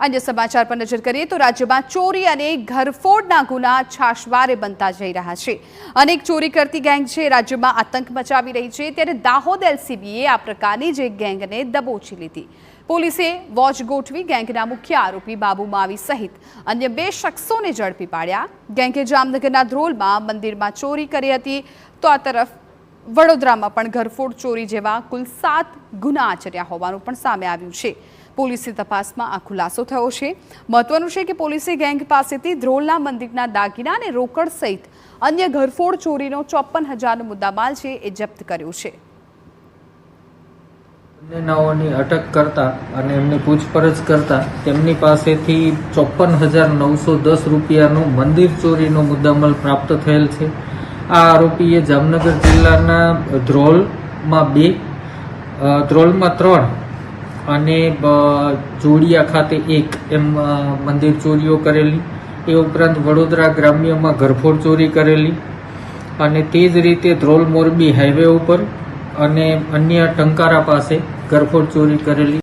अन्य समाचार पर नजर करिए तो राज्य में चोरी और घरफोड़ना गुना छाशवारे बनता जई रहा है। अनेक चोरी करती गैंग है राज्य में आतंक मचावी रही है, त्यारे दाहोद एलसीबीए आ प्रकारनी जे गैंग ने दबोची लीधी। पोलीसे वॉच गोठवी गैंगना मुख्य आरोपी बाबू मावी सहित अन्य 2 शख्सोने झड़पी पाड्या। गैंगे जामनगरना ध्रोल में मंदिर में चोरी करी हती, तो आ तरफ वडोदरा में पण घरफोड़ चोरी जेवा कुल 7 गुना आचर्या होवानुं पण सामे आव्युं छे। पोलीसनी तपासमां आ खुलासो थयो छे। महत्वनुं छे के पोलीसे गैंग पासेथी ध्रोलना मंदिરના दागीना અને રોકડ સહિત અન્ય ઘરફોડ ચોરીનો 54,000નો મુદ્દામાલ છે એ જપ્ત કર્યો છે। નાઓની અટક કરતા અને એમની પૂછપરછ કરતા તેમની પાસેથી 54,910 રૂપિયાનો મંદિર ચોરીનો મુદ્દામાલ પ્રાપ્ત થયેલ છે। આ આરોપીએ જામનગર જિલ્લાના ધ્રોલમાં 2, ધ્રોલમાં 3 અને જોડિયા ખાતે 1 એમ મંદિર ચોરીઓ કરેલી। એ ઉપરાંત વડોદરા ગ્રામ્યમાં ઘરફોડ ચોરી કરેલી અને તે જ રીતે ધ્રોલ મોરબી હાઈવે ઉપર અને અન્ય ટંકારા પાસે ઘરફોડ ચોરી કરેલી।